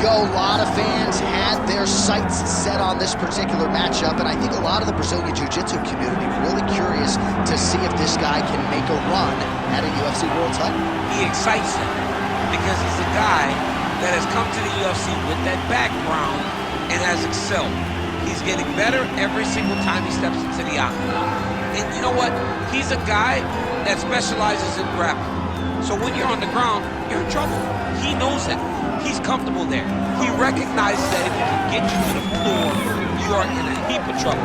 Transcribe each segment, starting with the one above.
go. A lot of fans had their sights set on this particular matchup, and I think a lot of the Brazilian Jiu-Jitsu community really curious to see if this guy can make a run at a UFC world title. He excites them because he's a guy that has come to the UFC with that background and has excelled. He's getting better every single time he steps into the octagon. And you know what? He's a guy that specializes in grappling. So when you're on the ground, you're in trouble. He knows that. He's comfortable there. He recognizes that if he can get you to the floor, you are in a heap of trouble.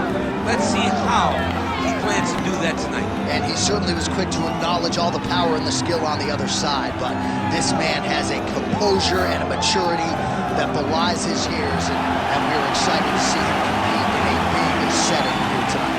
Let's see how he plans to do that tonight. And he certainly was quick to acknowledge all the power and the skill on the other side, but this man has a composure and a maturity that belies his years, and we're excited to see him compete in a big setting here tonight.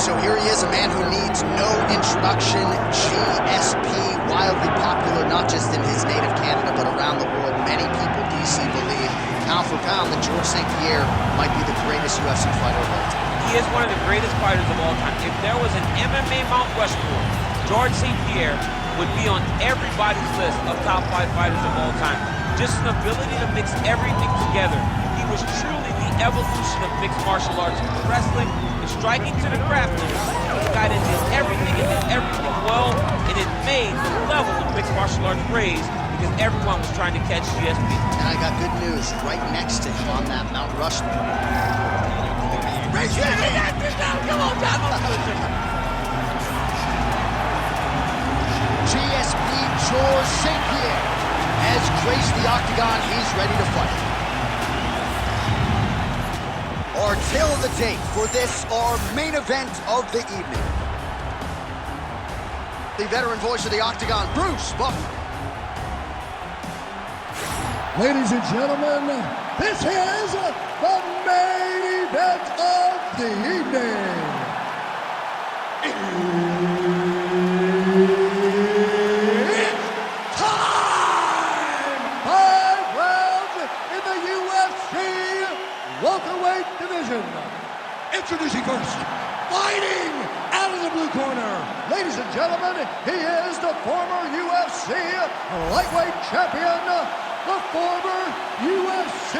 So here he is, a man who needs no introduction. GSP, wildly popular, not just in his native Canada, but around the world. Many people, DC, believe, pound for pound, that George St-Pierre might be the greatest UFC fighter of all time. He is one of the greatest fighters of all time. If there was an MMA Mount Rushmore, George St-Pierre would be on everybody's list of top 5 fighters of all time. Just an ability to mix everything together. He was truly the evolution of mixed martial arts, wrestling, and striking to the grappling. This guy that did everything well, and it made the level of mixed martial arts raised because everyone was trying to catch GSP. And I got good news right next to him on that Mount Rushmore. Come on, GSP George St-Pierre has graced the octagon. He's ready to fight. Our tale of the tape for this, our main event of the evening. The veteran voice of the octagon, Bruce Buffer. Ladies and gentlemen, this is the main event of the evening. It's time! 5 rounds in the UFC welterweight division. Introducing first, fighting out of the blue corner. Ladies and gentlemen, he is the former UFC lightweight champion, the former UFC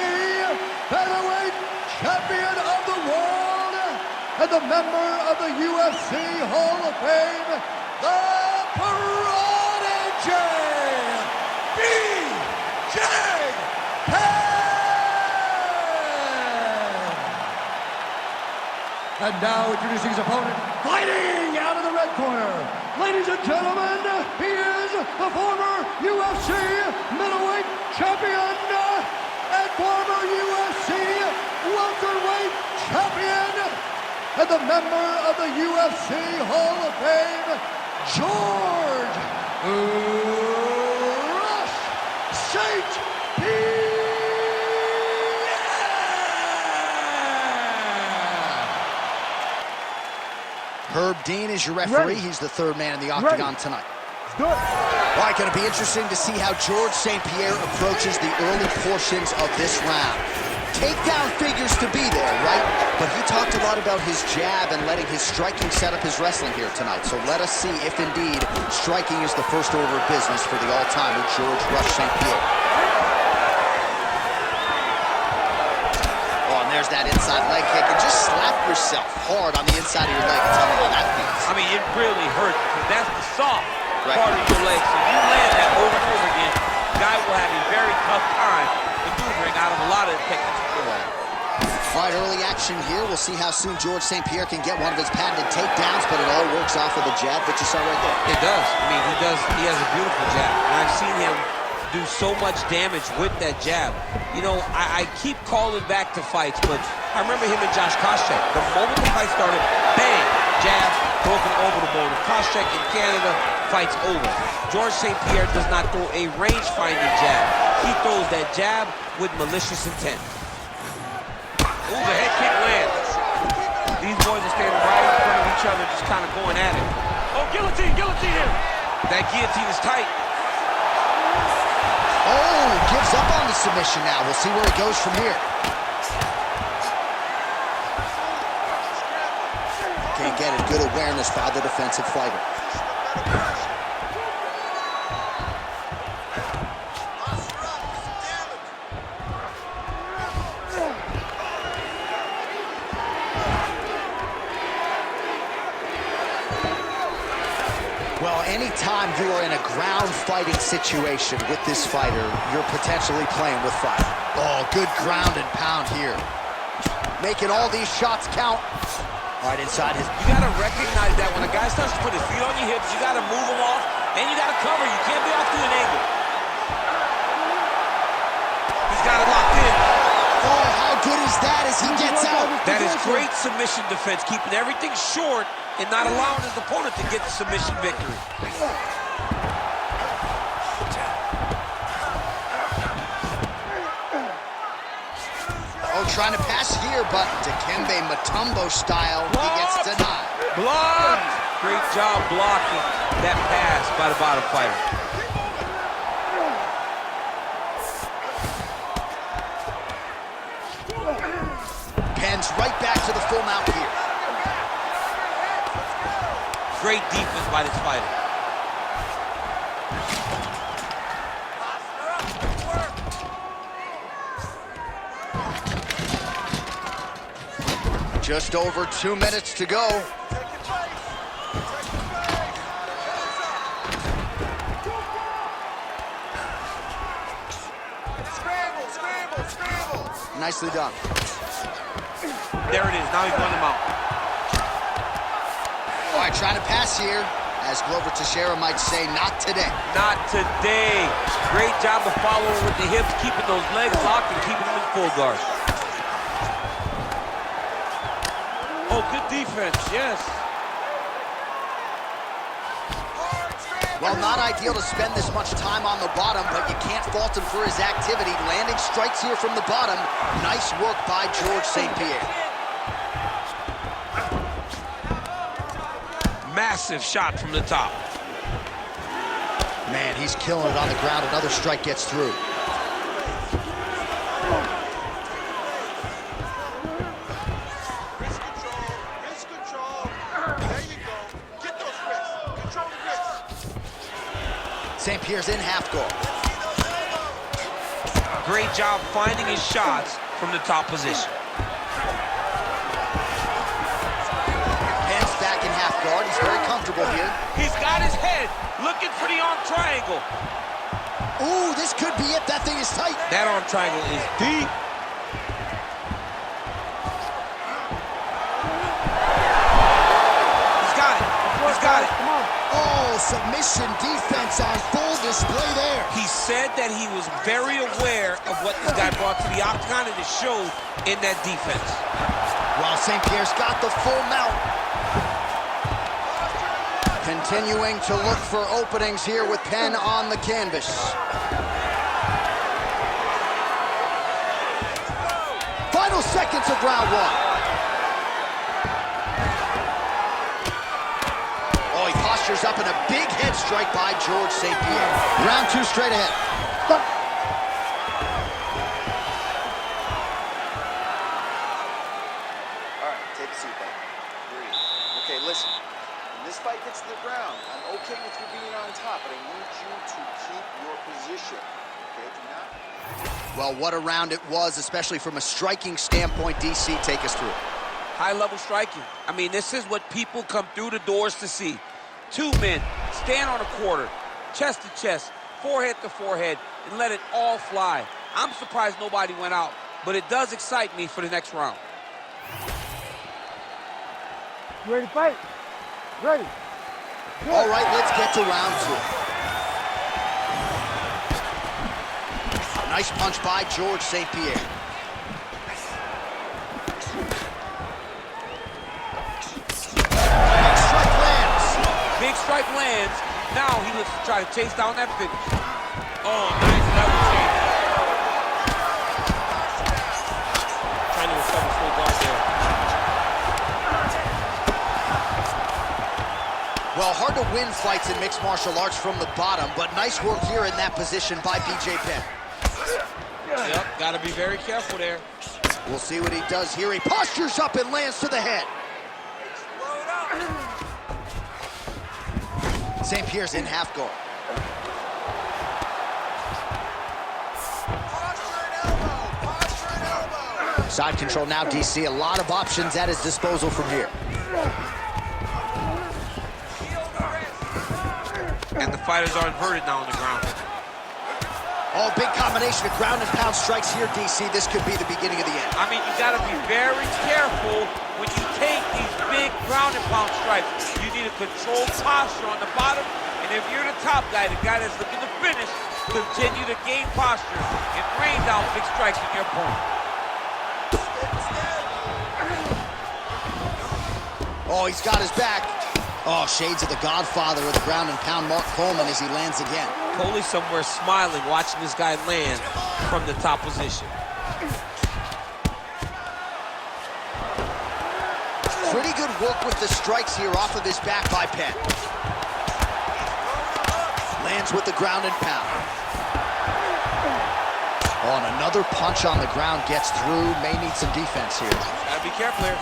featherweight champion of the world, and the member of the UFC Hall of Fame, the Prodigy, BJ Penn. And now introducing his opponent, fighting out of the red corner. Ladies and gentlemen, he is the former UFC middleweight champion and former UFC welterweight champion and the member of the UFC Hall of Fame, George Rush St-Pierre. Herb Dean is your referee. He's the third man in the octagon tonight. Let's do it. All right, going to be interesting to see how George St-Pierre approaches the early portions of this round. Takedown figures to be there, right? But he talked a lot about his jab and letting his striking set up his wrestling here tonight. So let us see if indeed striking is the first order of business for the all-timer George Rush St-Pierre. Oh, and there's that inside leg kick. And just slap yourself hard on the inside of your leg and tell me how that feels. I mean, it really hurts because that's the soft part of your leg. So you land that over and over again, the guy will have a very tough time maneuvering out of a lot of the techniques. All right, early action here. We'll see how soon George St-Pierre can get one of his patented takedowns, but it all works off of the jab that you saw right there. It does. I mean, he has a beautiful jab. And I've seen him do so much damage with that jab. You know, I keep calling back to fights, but I remember him and Josh Koscheck. The moment the fight started, bang, jab, broken over the board. Koscheck in Canada, fight's over. George St-Pierre does not throw a range-finding jab. He throws that jab with malicious intent. Ooh, the head kick lands. These boys are standing right in front of each other, just kind of going at it. Oh, guillotine, guillotine here. That guillotine is tight. Oh, gives up on the submission now. We'll see where it goes from here. Can't get it. Good awareness by the defensive fighter. Well, anytime you are in a ground fighting situation with this fighter, you're potentially playing with fire. Oh, good ground and pound here. Making all these shots count. Right inside his... You got to recognize that when a guy starts to put his feet on your hips, you got to move him off, and you got to cover. You can't be off to an angle. He's got it locked in. Oh, how good is that as he gets out? That is great submission defense, keeping everything short and not allowing his opponent to get the submission victory. Oh, trying to pass here, but Dikembe Mutombo style, he gets denied. Blocked! Great job blocking that pass by the bottom fighter. Penn's right back to the full mount here. Great defense by this fighter. Just over 2 minutes to go. Scramble, scramble, scramble. Nicely done. There it is. Now he's going to mount. All right, trying to pass here. As Glover Teixeira might say, not today. Not today. Great job of following with the hips, keeping those legs locked and keeping them in full guard. Oh, good defense, yes. Well, not ideal to spend this much time on the bottom, but you can't fault him for his activity. Landing strikes here from the bottom. Nice work by George St-Pierre. Massive shot from the top. Man, he's killing it on the ground. Another strike gets through. Wrist control. There you go. Get those wrists. Control the wrists. St-Pierre's in half guard. Great job finding his shots from the top position. Penn's back in half guard. He's very comfortable here. He's got his head looking for the arm triangle. Ooh, this could be it. That thing is tight. That arm triangle is deep. He's got it. He's got it. Oh, submission defense on full display there. He said that he was very aware of what this guy brought to the octagon, and it showed in that defense. While St-Pierre's got the full mount. Continuing to look for openings here with Penn on the canvas. Final seconds of round one. Oh, he postures up in a big head strike by George St-Pierre. Round two straight ahead. All right, take a seat, buddy. Breathe. Okay, listen. When this fight gets to the ground, I'm okay with you being on top, but I need you to keep your position. Okay, do not... Well, what a round it was, especially from a striking standpoint. DC, take us through it. High-level striking. I mean, this is what people come through the doors to see. Two men stand on a quarter, chest to chest, forehead to forehead, and let it all fly. I'm surprised nobody went out, but it does excite me for the next round. You ready to fight? Ready. All right, let's get to round two. Nice punch by George St-Pierre. Big strike lands. Big strike lands. Now he looks to try to chase down that finish. Oh, nice level change. Trying to recover full guard there. Well, hard to win fights in mixed martial arts from the bottom, but nice work here in that position by BJ Penn. Yep, got to be very careful there. We'll see what he does here. He postures up and lands to the head. St-Pierre's in half guard. Side control now, DC. A lot of options at his disposal from here. And the fighters are inverted now on the ground. Oh, big combination of ground and pound strikes here, DC. This could be the beginning of the end. I mean, you got to be very careful when you take these big ground and pound strikes. You need a controlled posture on the bottom, and if you're the top guy, the guy that's looking to finish, continue to gain posture and rain down big strikes on your opponent. Oh, he's got his back. Oh, shades of the godfather of the ground and pound, Mark Coleman, as he lands again. Coley somewhere smiling, watching this guy land from the top position. Pretty good work with the strikes here off of his back by Penn. Lands with the ground and pound. Oh, and another punch on the ground gets through. May need some defense here. Gotta be careful here.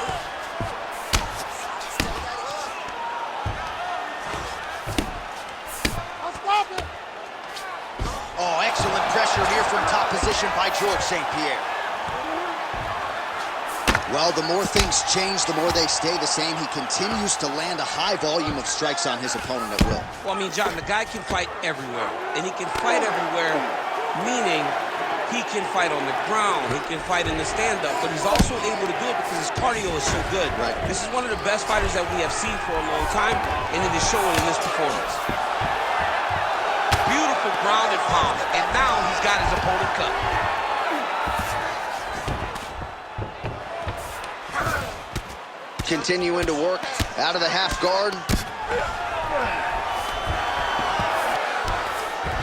Oh, excellent pressure here from top position by George St-Pierre. Well, the more things change, the more they stay the same. He continues to land a high volume of strikes on his opponent at will. Well, I mean, John, the guy can fight everywhere. And he can fight everywhere, meaning he can fight on the ground, he can fight in the stand-up, but he's also able to do it because his cardio is so good. Right. This is one of the best fighters that we have seen for a long time, and it is showing in this performance. Beautiful ground and pound, and now he's got his opponent cut. Continuing to work out of the half guard.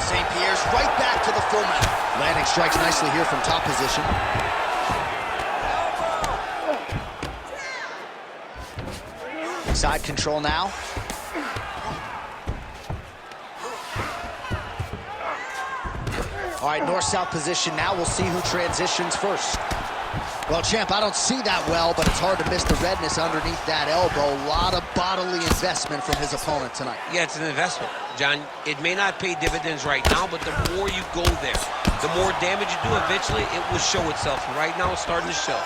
St-Pierre's right back to the full mount. Landing strikes nicely here from top position. Side control now. All right, north-south position now. We'll see who transitions first. Well, champ, I don't see that well, but it's hard to miss the redness underneath that elbow. A lot of bodily investment from his opponent tonight. Yeah, it's an investment, John. It may not pay dividends right now, but the more you go there, the more damage you do, eventually it will show itself. And right now, it's starting to show.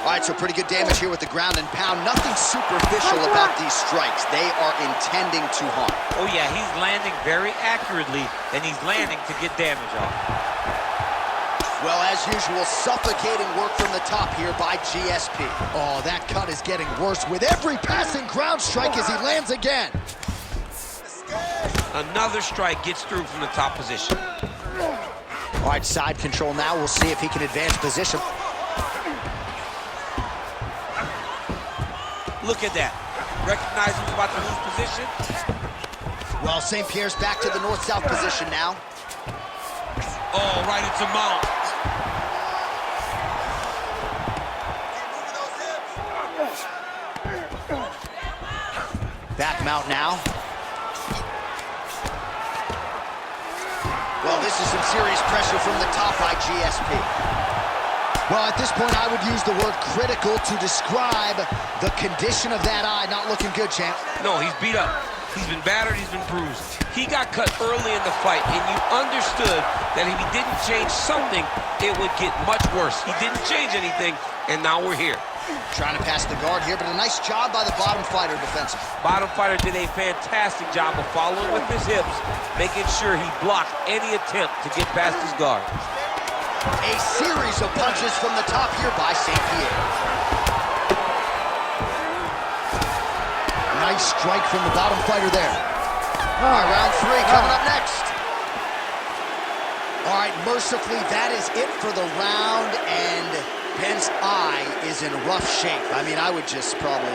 All right, so pretty good damage here with the ground and pound. Nothing superficial about these strikes. They are intending to harm. Oh, yeah, he's landing very accurately, and he's landing to get damage off. Well, as usual, suffocating work from the top here by GSP. Oh, that cut is getting worse with every passing ground strike as he lands again. Another strike gets through from the top position. All right, side control now. We'll see if he can advance position. Look at that. Recognize he's about to lose position. Well, St-Pierre's back to the north-south position now. Oh, right into mount. Back mount now. Well, this is some serious pressure from the top by GSP. Well, at this point, I would use the word critical to describe the condition of that eye. Not looking good, champ. No, he's beat up. He's been battered, he's been bruised. He got cut early in the fight, and you understood that if he didn't change something, it would get much worse. He didn't change anything, and now we're here. Trying to pass the guard here, but a nice job by the bottom fighter defensively. Bottom fighter did a fantastic job of following with his hips, making sure he blocked any attempt to get past his guard. A series of punches from the top here by St-Pierre. Nice strike from the bottom fighter there. All right, round three coming up next. All right, mercifully, that is it for the round, and Penn's eye is in rough shape. I mean, I would just probably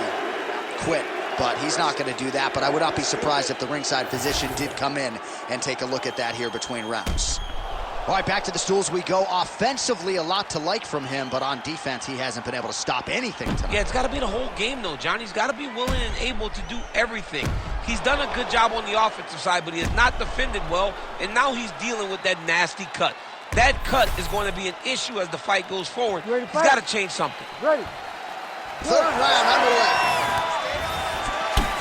quit, but he's not going to do that. But I would not be surprised if the ringside physician did come in and take a look at that here between rounds. All right, back to the stools we go. Offensively, a lot to like from him, but on defense, he hasn't been able to stop anything tonight. Yeah, it's got to be the whole game, though, John. He's got to be willing and able to do everything. He's done a good job on the offensive side, but he has not defended well, and now he's dealing with that nasty cut. that cut is going to be an issue as the fight goes forward. Ready to He's fight? got to change something. Ready. Third round underway.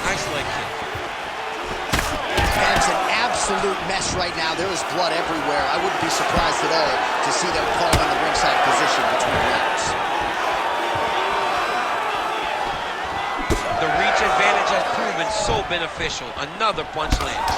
Nice leg kick. Penn's an absolute mess right now. There is blood everywhere. I wouldn't be surprised at all to see them calling the ringside position between rounds. The reach advantage has proven so beneficial. Another punch lands.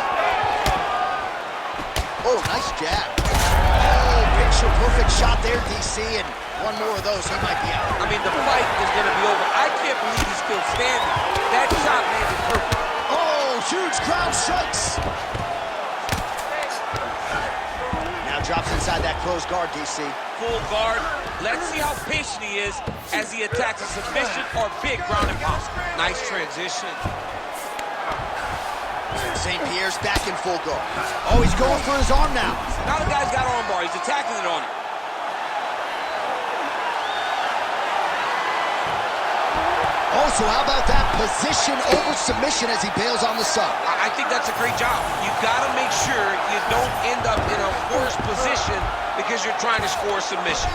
Oh, nice jab. Oh, picture-perfect shot there, DC, and one more of those, he might be out. I mean, the fight is going to be over. I can't believe he's still standing. That shot landed perfect. Oh, huge crowd strikes. Now drops inside that closed guard, DC. Full guard. Let's see how patient he is as he attacks a submission or big ground and pound. Nice transition. St-Pierre's back in full guard. Oh, he's going for his arm now. Now the guy's got arm bar. He's attacking it on him. Also, how about that position over submission as he bails on the sub? I think that's a great job. You got to make sure you don't end up in a worse position because you're trying to score a submission.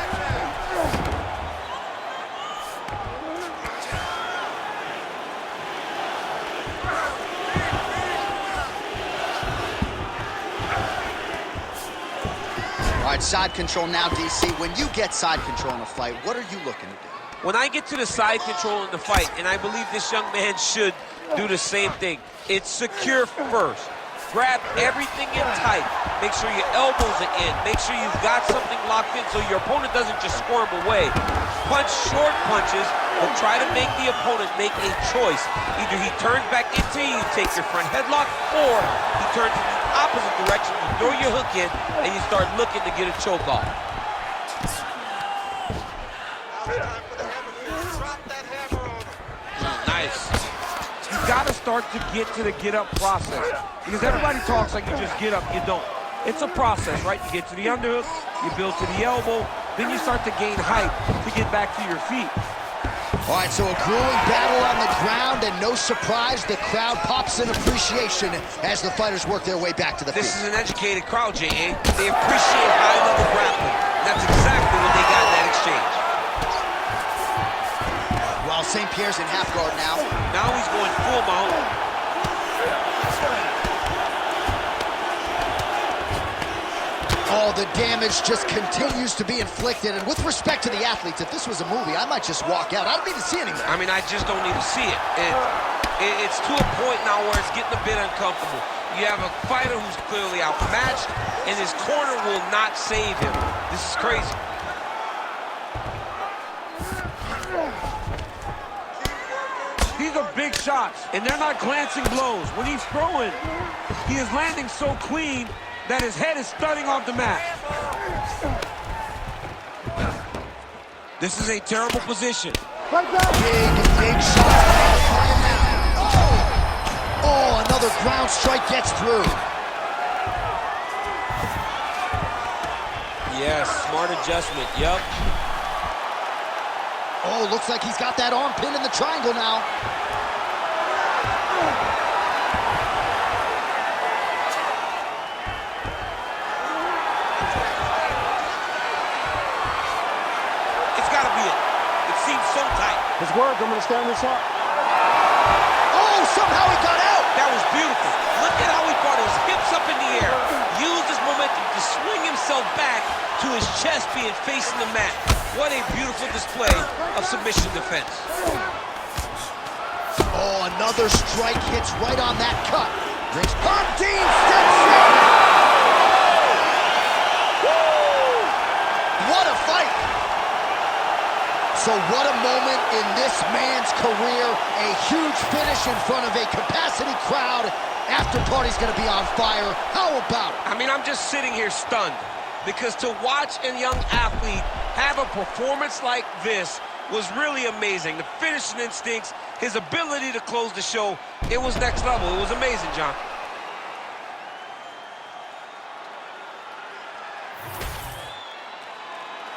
All right, side control now, DC. When you get side control in a fight, what are you looking to do? When I get to the side control in the fight, and I believe this young man should do the same thing, it's secure first. Grab everything in tight. Make sure your elbows are in. Make sure you've got something locked in so your opponent doesn't just squirm away. Punch short punches, but try to make the opponent make a choice. Either he turns back into you, take your front headlock, or he turns in the opposite direction, you throw your hook in, and you start looking to get a choke off. Nice. You gotta start to get to the get-up process. Because everybody talks like you just get up, you don't. It's a process, right? You get to the underhook, you build to the elbow, then you start to gain height to get back to your feet. All right, so a grueling battle on the ground, and no surprise, the crowd pops in appreciation as the fighters work their way back to the feet. This is an educated crowd, J.A. They appreciate high-level grappling. That's exactly what they got in that exchange. While St-Pierre's in half guard now. Now he's going full mount. Oh, the damage just continues to be inflicted. And with respect to the athletes, if this was a movie, I might just walk out. I don't need to see anymore. I mean, I just don't need to see it. It's to a point now where it's getting a bit uncomfortable. You have a fighter who's clearly outmatched, and his corner will not save him. This is crazy. These are big shots, and they're not glancing blows. When he's throwing, he is landing so clean that his head is thudding off the mat. This is a terrible position. Fight back. Big shot. Oh, another ground strike gets through. Yes, smart adjustment, yep. Oh, looks like he's got that arm pinned in the triangle now. It's gotta be it. It seems so tight. Let's work. I'm going to stand this up. Oh, somehow he got out. That was beautiful. Look at how he brought his hips up in the air. Used his momentum to swing himself back to his chest being facing the mat. What a beautiful display of submission defense. Oh, another strike hits right on that cut. Dean steps in. Woo! What a fight. So what a moment in this man's career. A huge finish in front of a capacity crowd. After party's gonna be on fire. How about it? I mean, I'm just sitting here stunned because to watch a young athlete have a performance like this was really amazing. The finishing instincts, his ability to close the show, it was next level. It was amazing, John.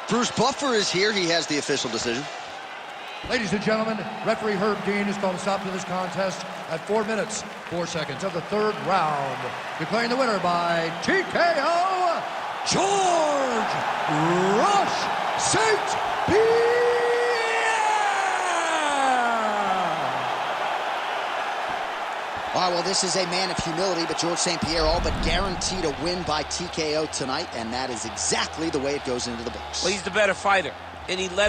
Bruce Buffer is here. He has the official decision. Ladies and gentlemen, referee Herb Dean has called a stop to this contest at 4 minutes, 4 seconds of the third round, declaring the winner by TKO, George St-Pierre! All right, well, this is a man of humility, but George St-Pierre all but guaranteed a win by TKO tonight, and that is exactly the way it goes into the books. Well, he's the better fighter, and he let him